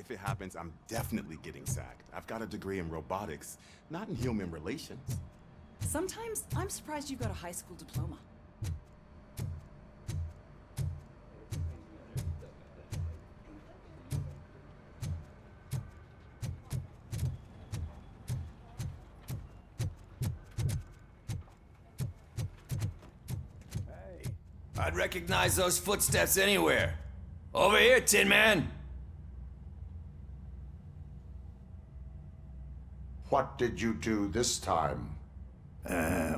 If it happens, I'm definitely getting sacked. I've got a degree in robotics, not in human relations. Sometimes I'm surprised you got a high school diploma. I'd recognize those footsteps anywhere. Over here, Tin Man. What did you do this time?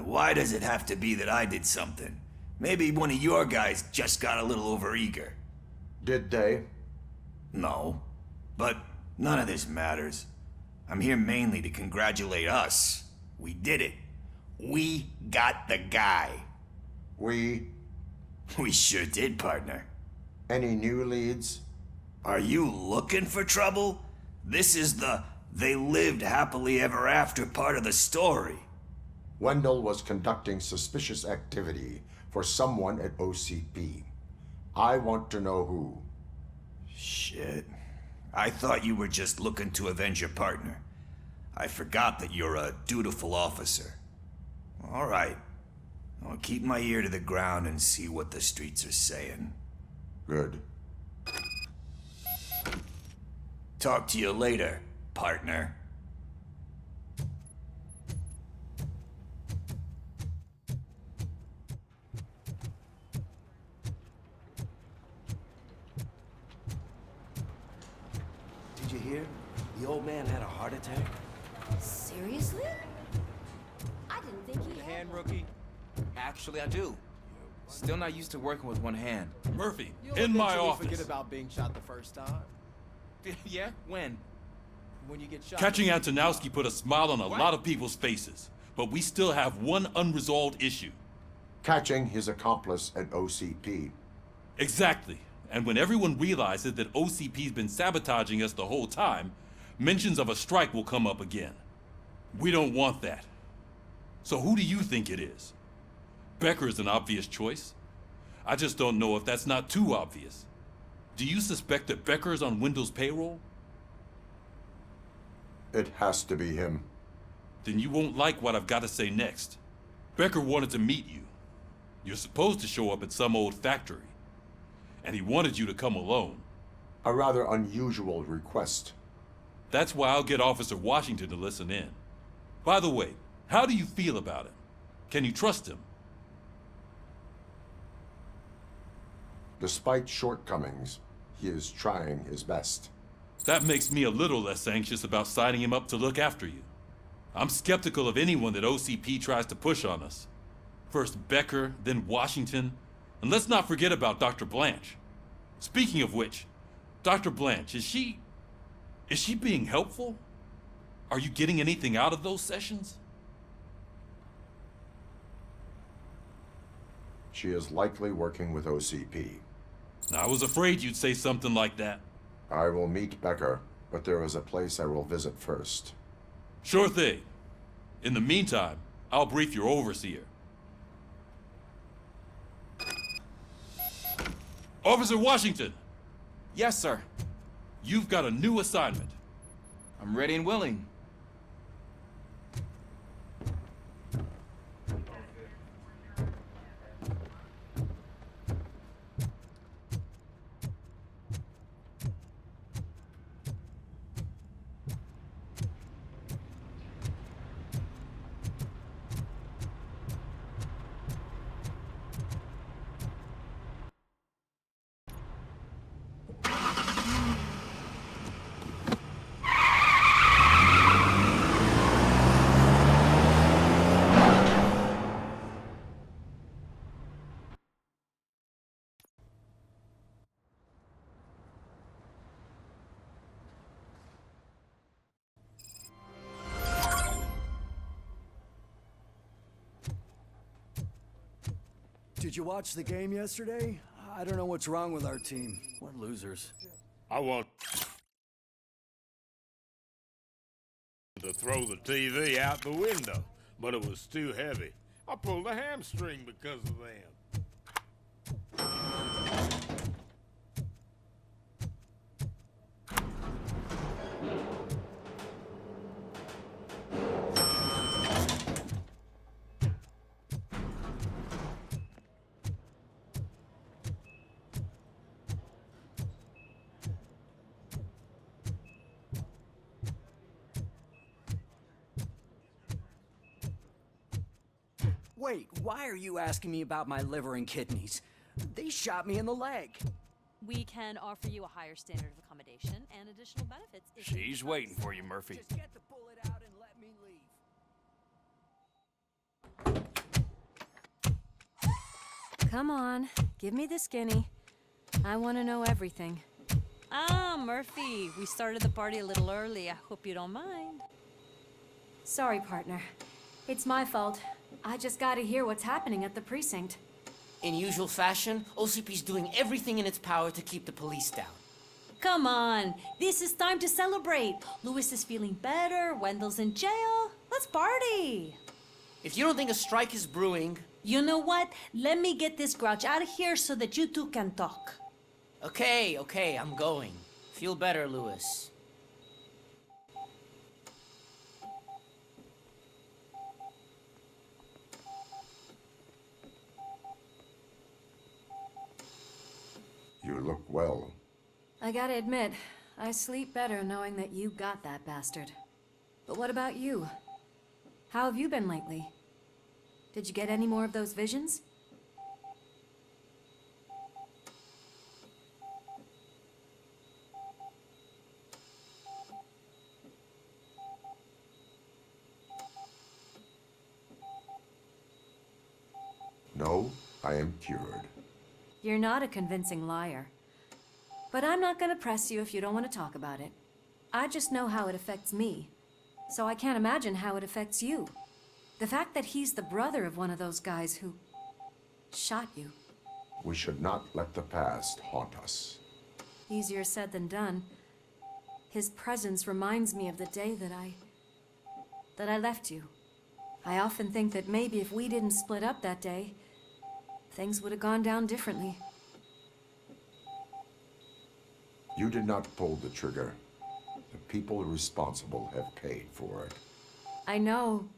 Why does it have to be that I did something? Maybe one of your guys just got a little overeager. Did they? No. But none of this matters. I'm here mainly to congratulate us. We did it. We got the guy. We? We sure did, partner. Any new leads? Are you looking for trouble? This is the "they lived happily ever after" part of the story. Wendell was conducting suspicious activity for someone at OCP. I want to know who. Shit. I thought you were just looking to avenge your partner. I forgot that you're a dutiful officer. All right. I'll keep my ear to the ground and see what the streets are saying. Good. Talk to you later, partner. Did you hear? The old man had a heart attack. Seriously? I didn't think he had Hand one. rookie? Actually, I do. Still not used to working with one hand. Murphy, You'll in my eventually office. forget about being shot the first time. Yeah? When? When you get shot. Catching Antonowski put a smile on a What? lot of people's faces, but we still have one unresolved issue. Catching his accomplice at OCP. Exactly. And when everyone realizes that OCP's been sabotaging us the whole time, mentions of a strike will come up again. We don't want that. So who do you think it is? Becker is an obvious choice. I just don't know if that's not too obvious. Do you suspect that Becker is on Wendell's payroll? It has to be him. Then you won't like what I've got to say next. Becker wanted to meet you. You're supposed to show up at some old factory. And he wanted you to come alone. A rather unusual request. That's why I'll get Officer Washington to listen in. By the way, how do you feel about him? Can you trust him? Despite shortcomings, he is trying his best. That makes me a little less anxious about signing him up to look after you. I'm skeptical of anyone that OCP tries to push on us. First Becker, then Washington, and let's not forget about Dr. Blanche. Speaking of which, Dr. Blanche, is she being helpful? Are you getting anything out of those sessions? She is likely working with OCP. I was afraid you'd say something like that. I will meet Becker, but there is a place I will visit first. Sure thing. In the meantime, I'll brief your overseer. Officer Washington, Yes, sir. you've got a new assignment. I'm ready and willing. Did you watch the game yesterday? I don't know what's wrong with our team. We're losers. I want to throw the TV out the window, but it was too heavy. I pulled a hamstring because of them. Wait, why are you asking me about my liver and kidneys? They shot me in the leg. We can offer you a higher standard of accommodation and additional benefits. If you She's decide waiting to for you, stay. Murphy. Just get the bullet out and let me leave. Come on, give me the skinny. I want to know everything. Ah, Murphy, we started the party a little early. I hope you don't mind. Sorry, partner. It's my fault. I just gotta hear what's happening at the precinct. In usual fashion, OCP's doing everything in its power to keep the police down. Come on, this is time to celebrate. Louis is feeling better, Wendell's in jail. Let's party. If you don't think a strike is brewing... You know what? Let me get this grouch out of here so that you two can talk. Okay, I'm going. Feel better, Louis. You look well. I gotta admit, I sleep better knowing that you got that bastard. But what about you? How have you been lately? Did you get any more of those visions? No, I am cured. You're not a convincing liar. But I'm not gonna press you if you don't want to talk about it. I just know how it affects me. So I can't imagine how it affects you. The fact that he's the brother of one of those guys who shot you. We should not let the past haunt us. Easier said than done. His presence reminds me of the day that I left you. I often think that maybe if we didn't split up that day, things would have gone down differently. You did not pull the trigger. The people responsible have paid for it. I know.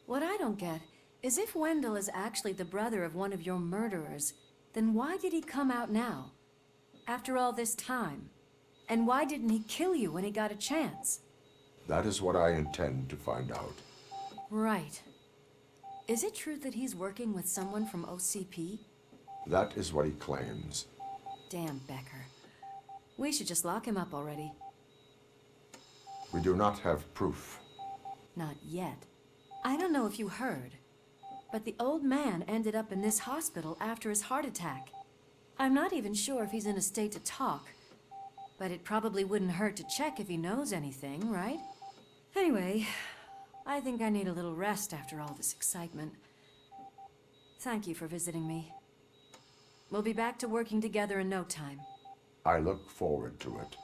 What I don't get is if Wendell is actually the brother of one of your murderers, then why did he come out now? After all this time? And why didn't he kill you when he got a chance? That is what I intend to find out. Right. Is it true that he's working with someone from OCP? That is what he claims. Damn Becker. We should just lock him up already. We do not have proof. Not yet. I don't know if you heard, but the old man ended up in this hospital after his heart attack. I'm not even sure if he's in a state to talk, but it probably wouldn't hurt to check if he knows anything, right? Anyway, I think I need a little rest after all this excitement. Thank you for visiting me. We'll be back to working together in no time. I look forward to it.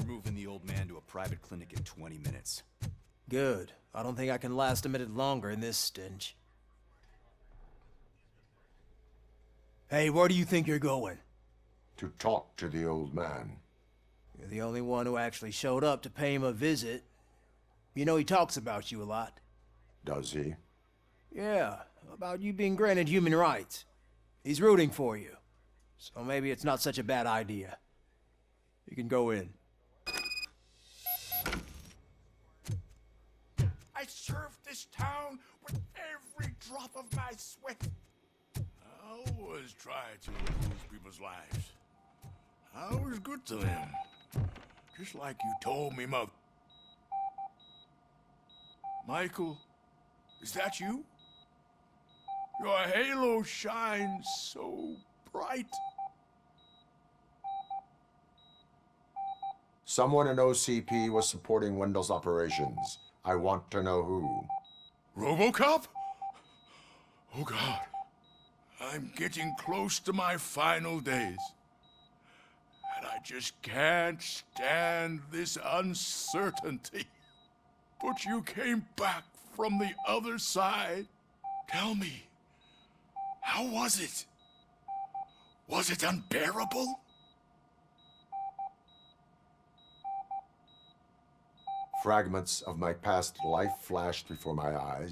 Moving the old man to a private clinic in 20 minutes. Good. I don't think I can last a minute longer in this stench. Hey, where do you think you're going? To talk to the old man. You're the only one who actually showed up to pay him a visit. You know he talks about you a lot. Does he? Yeah, about you being granted human rights. He's rooting for you. So maybe it's not such a bad idea. You can go in. I served this town with every drop of my sweat. I always try to improve people's lives. I was good to them. Just like you told me, Mother. Michael, is that you? Your halo shines so bright. Someone in OCP was supporting Wendell's operations. I want to know who. Robocop? Oh God. I'm getting close to my final days. And I just can't stand this uncertainty. But you came back from the other side. Tell me, how was it? Was it unbearable? Fragments of my past life flashed before my eyes,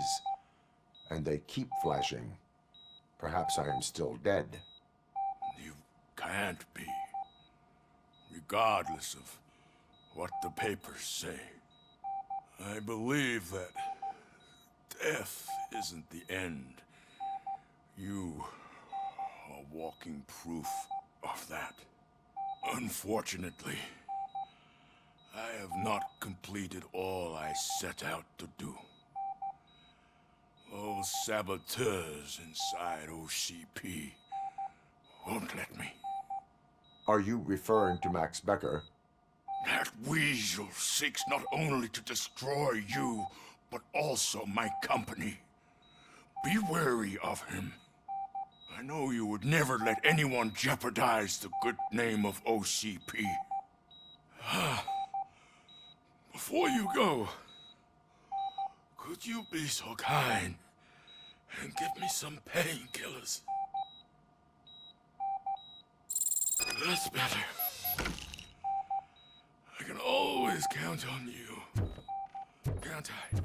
and they keep flashing. Perhaps I am still dead. You can't be, regardless of what the papers say. I believe that death isn't the end. You are walking proof of that. Unfortunately, I have not completed all I set out to do. Those saboteurs inside OCP won't let me. Are you referring to Max Becker? That weasel seeks not only to destroy you, but also my company. Be wary of him. I know you would never let anyone jeopardize the good name of OCP. Before you go, could you be so kind and give me some painkillers? That's better. I can always count on you. Can't I?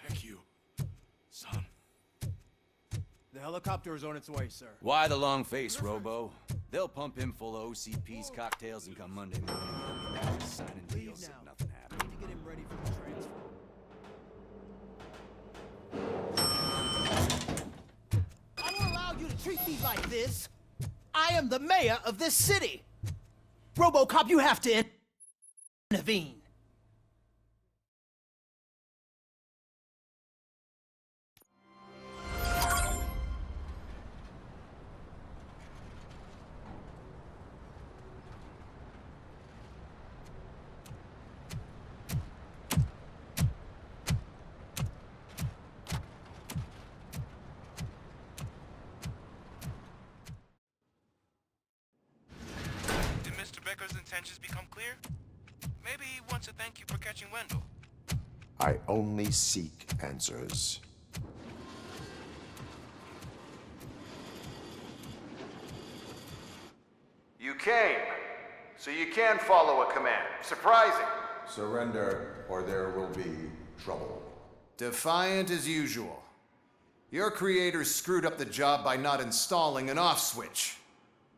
Thank you, son. The helicopter is on its way, sir. Why the long face, Robo? They'll pump him full of OCP's cocktails and come Monday morning. He'll be back signing deals if nothing happens. Need to get him ready for the transfer. I won't allow you to treat me like this. I am the mayor of this city. Robocop, you have to intervene. Becker's intentions become clear? Maybe he wants to thank you for catching Wendell. I only seek answers. You came, so you can follow a command. Surprising. Surrender, or there will be trouble. Defiant as usual. Your creators screwed up the job by not installing an off switch.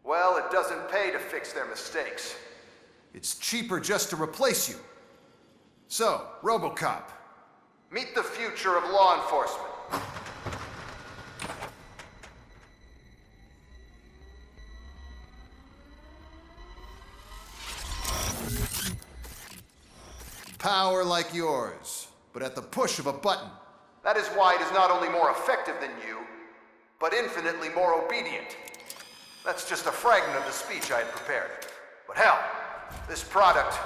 Well, it doesn't pay to fix their mistakes. It's cheaper just to replace you. So, Robocop, meet the future of law enforcement. Power like yours, but at the push of a button. That is why it is not only more effective than you, but infinitely more obedient. That's just a fragment of the speech I had prepared. But hell, this product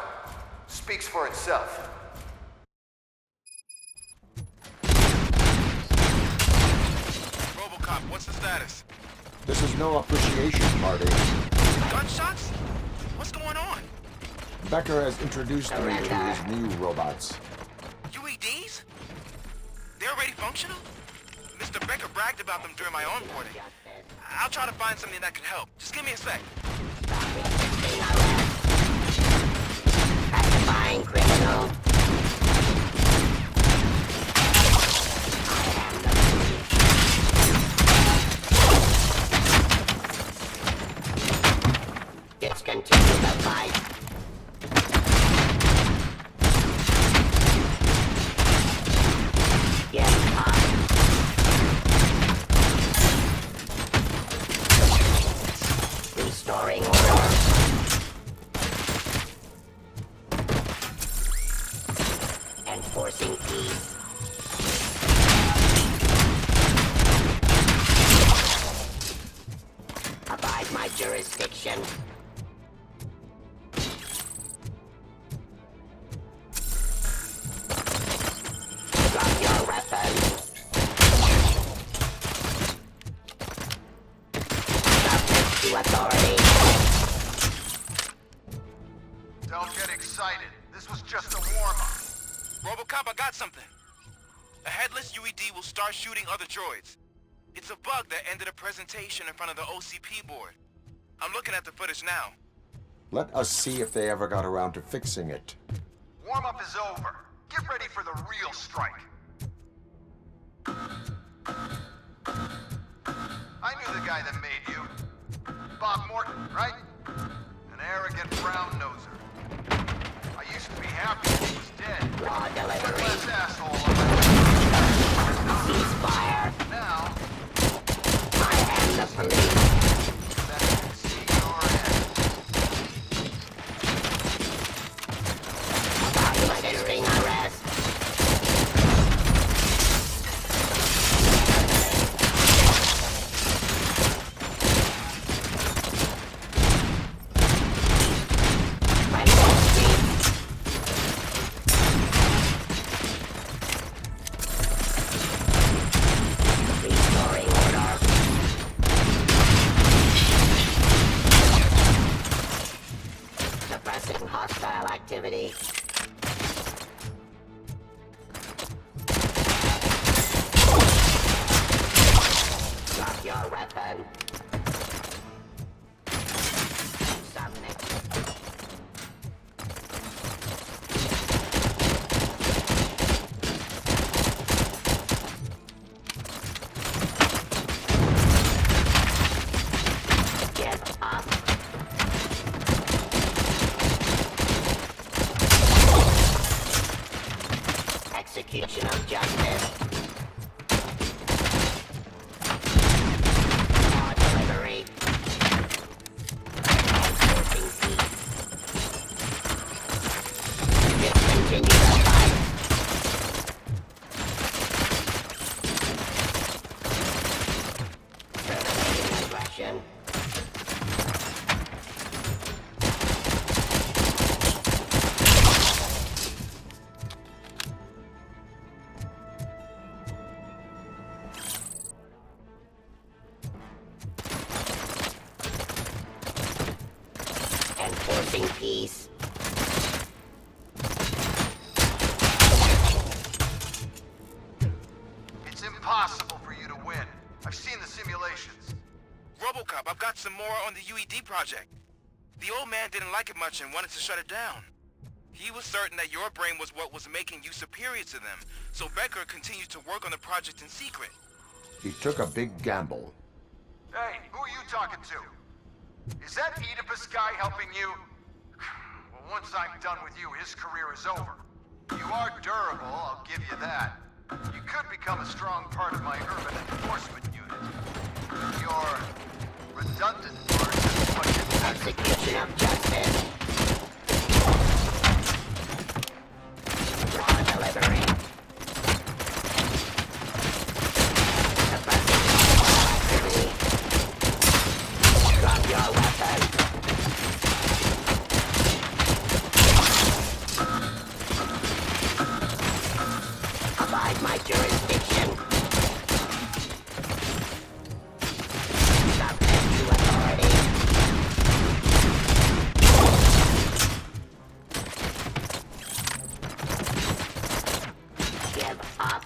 speaks for itself. Robocop, what's the status? This is no appreciation party. Gunshots? What's going on? Becker has introduced me to his new robots. UEDs? They're already functional? Mr. Becker bragged about them during my onboarding. I'll try to find something that could help. Just give me a sec. Classifying criminal. Discontinue the fight. Restoring order. Enforcing peace. Abide my jurisdiction. Drop your weapons. Subject to authority. Don't get excited. This was just a warm-up. Robocop, I got something. A headless UED will start shooting other droids. It's a bug that ended a presentation in front of the OCP board. I'm looking at the footage now. Let us see if they ever got around to fixing it. Warm-up is over. Get ready for the real strike. I knew the guy that made you. Bob Morton, right? An arrogant brown-noser. I used to be happy that he was dead. Raw delivery. Less asshole. Ceasefire. Now, I am the police. that I can see your end. Resisting arrest. Restoring order. Suppressing hostile activity. Drop your weapon. Submit. Give up. Execution of justice. Raw delivery. Enforcing peace. Discontinue the fight. Terminating aggression. Enforcing peace. It's impossible for you to win. I've seen the simulations. Robocop, I've got some more on the UED project. The old man didn't like it much and wanted to shut it down. He was certain that your brain was what was making you superior to them, so Becker continued to work on the project in secret. He took a big gamble. Hey, who are you talking to? Is that Oedipus guy helping you? Well, once I'm done with you, his career is over. You are durable, I'll give you that. You could become a strong part of my urban enforcement unit. You're redundant for as much as Execution of justice. Raw delivery. Suppressing activity. Drop your weapon. Abide my jurisdiction. Submit to authority. Give up.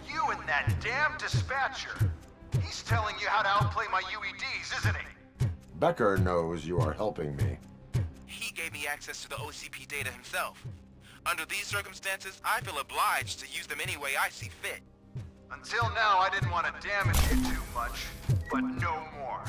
You and that damn dispatcher. He's telling you how to outplay my UEDs, isn't he? Becker knows you are helping me. He gave me access to the OCP data himself. Under these circumstances, I feel obliged to use them any way I see fit. Until now, I didn't want to damage you too much, but no more.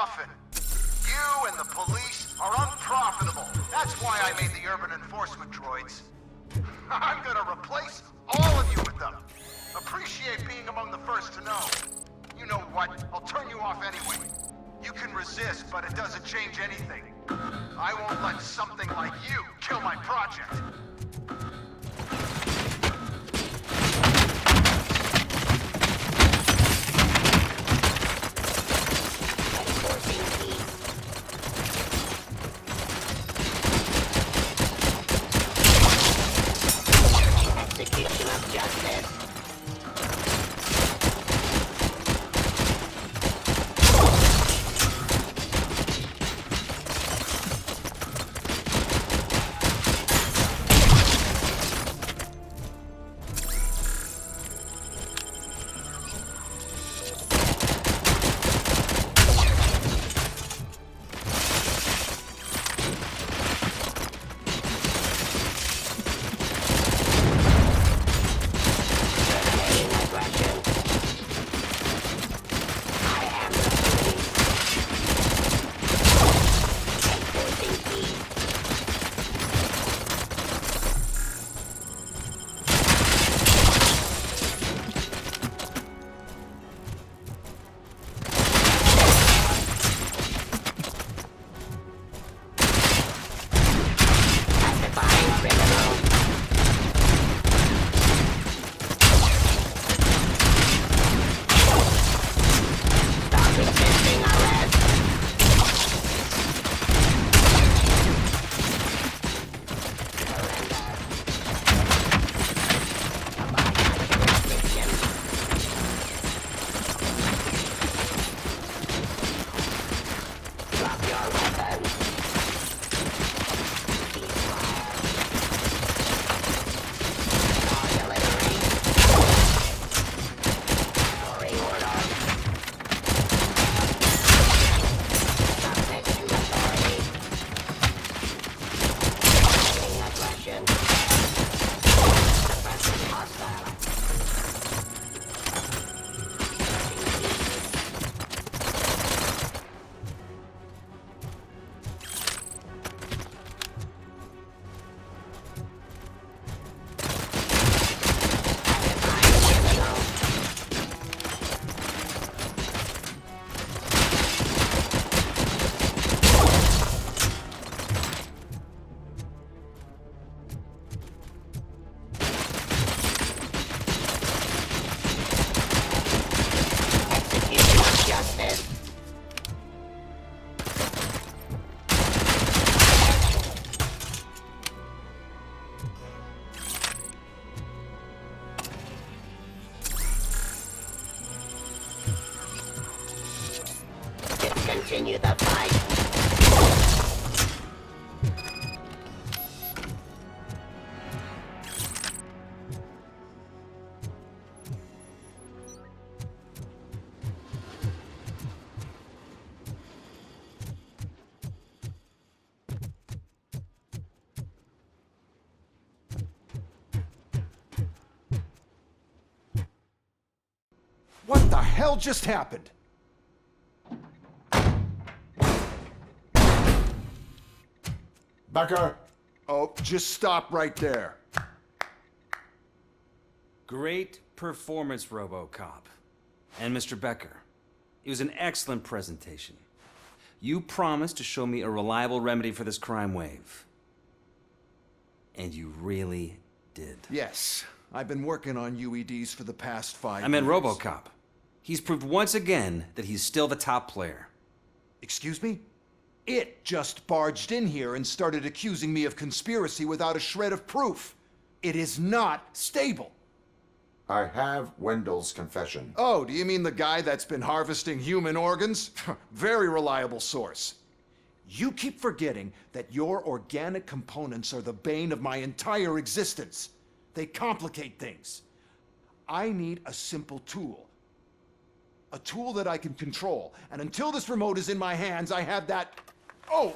often. You and the police are unprofitable. That's why I made the urban enforcement droids. I'm gonna replace all of you with them. Appreciate being among the first to know. You know what? I'll turn you off anyway. You can resist, but it doesn't change anything. I won't let something like you kill my project. Execution of justice. Continue the fight. What the hell just happened? Becker! Oh, just stop right there. Great performance, Robocop. And Mr. Becker, it was an excellent presentation. You promised to show me a reliable remedy for this crime wave. And you really did. Yes, I've been working on UEDs for the past 5 years. I meant Robocop. He's proved once again that he's still the top player. Excuse me? It just barged in here and started accusing me of conspiracy without a shred of proof. It is not stable. I have Wendell's confession. Oh, do you mean the guy that's been harvesting human organs? Very reliable source. You keep forgetting that your organic components are the bane of my entire existence. They complicate things. I need a simple tool. A tool that I can control. And until this remote is in my hands, I have that... Oh!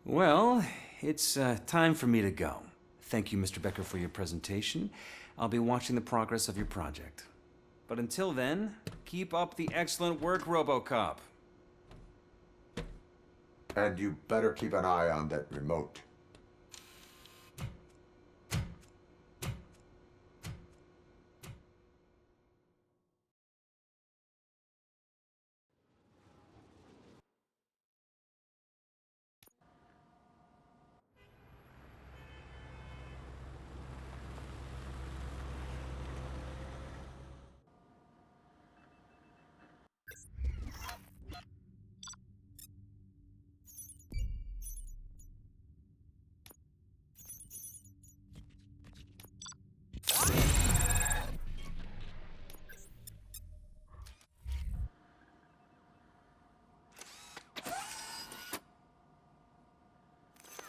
Well, it's time for me to go. Thank you, Mr. Becker, for your presentation. I'll be watching the progress of your project. But until then, keep up the excellent work, Robocop. And you better keep an eye on that remote.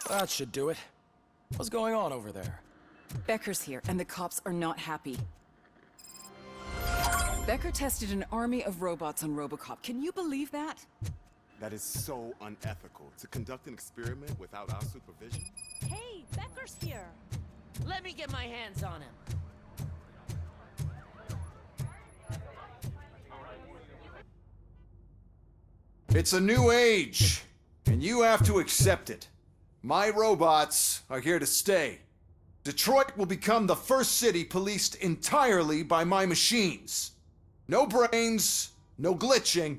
That should do it. What's going on over there? Becker's here, and the cops are not happy. Becker tested an army of robots on Robocop. Can you believe that? That is so unethical. To conduct an experiment without our supervision? Hey, Becker's here. Let me get my hands on him. It's a new age, and you have to accept it. My robots are here to stay. Detroit will become the first city policed entirely by my machines. No brains, no glitching,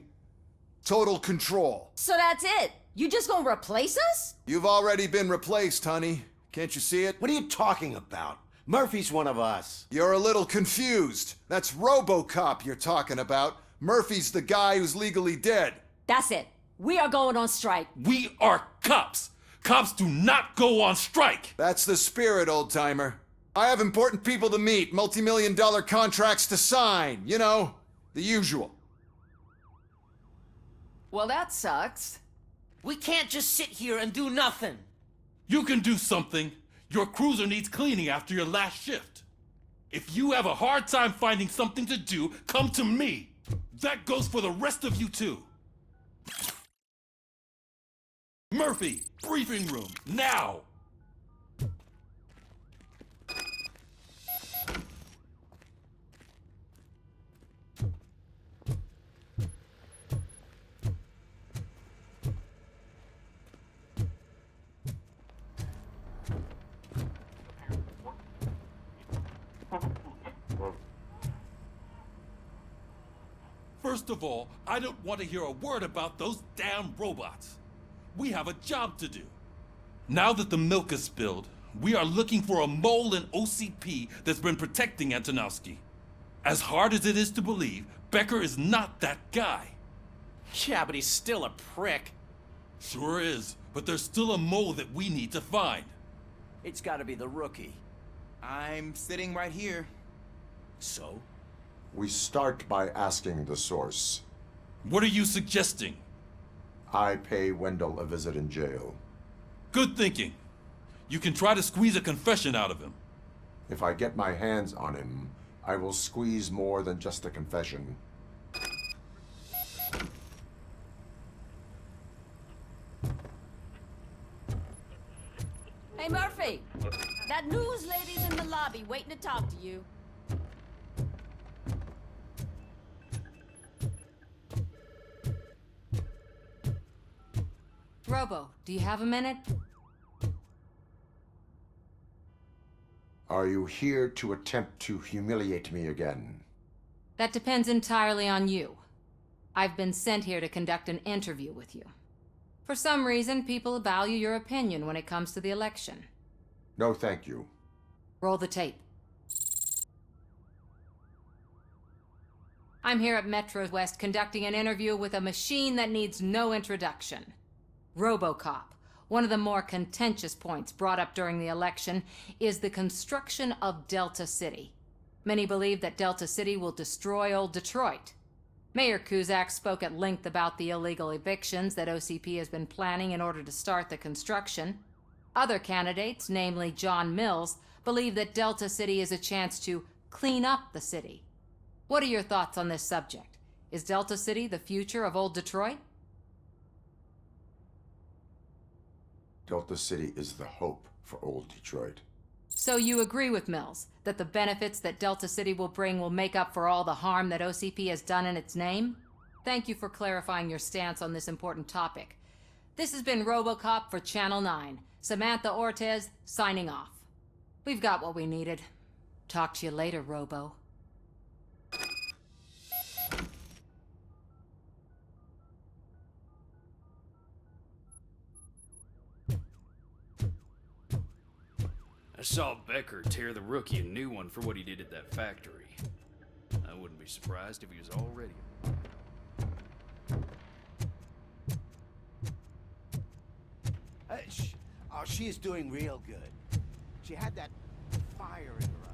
total control. So that's it? You just gonna replace us? You've already been replaced, honey. Can't you see it? What are you talking about? Murphy's one of us. You're a little confused. That's Robocop you're talking about. Murphy's the guy who's legally dead. That's it. We are going on strike. We are cops. Cops do not go on strike. That's the spirit, old-timer. I have important people to meet, multi-million-dollar contracts to sign. You know, the usual. Well, that sucks. We can't just sit here and do nothing. You can do something. Your cruiser needs cleaning after your last shift. If you have a hard time finding something to do, come to me. That goes for the rest of you too. Murphy, briefing room, now! First of all, I don't want to hear a word about those damn robots. We have a job to do. Now that the milk is spilled, we are looking for a mole in OCP that's been protecting Antonowski. As hard as it is to believe, Becker is not that guy. Yeah, but he's still a prick. Sure is, but there's still a mole that we need to find. It's gotta be the rookie. I'm sitting right here. So? We start by asking the source. What are you suggesting? I pay Wendell a visit in jail. Good thinking. You can try to squeeze a confession out of him. If I get my hands on him, I will squeeze more than just a confession. Hey, Murphy! That news lady's in the lobby waiting to talk to you. Robo, do you have a minute? Are you here to attempt to humiliate me again? That depends entirely on you. I've been sent here to conduct an interview with you. For some reason, people value your opinion when it comes to the election. No, thank you. Roll the tape. I'm here at Metro West conducting an interview with a machine that needs no introduction. Robocop. One of the more contentious points brought up during the election is the construction of Delta City. Many believe that Delta City will destroy old Detroit. Mayor Cusack spoke at length about the illegal evictions that OCP has been planning in order to start the construction. Other candidates, namely John Mills, believe that Delta City is a chance to clean up the city. What are your thoughts on this subject? Is Delta City the future of old Detroit? Delta City is the hope for old Detroit. So you agree with Mills that the benefits that Delta City will bring will make up for all the harm that OCP has done in its name? Thank you for clarifying your stance on this important topic. This has been Robocop for Channel 9. Samantha Ortez, signing off. We've got what we needed. Talk to you later, Robo. I saw Becker tear the rookie a new one for what he did at that factory. I wouldn't be surprised if he was already. Oh, she is doing real good. She had that fire in her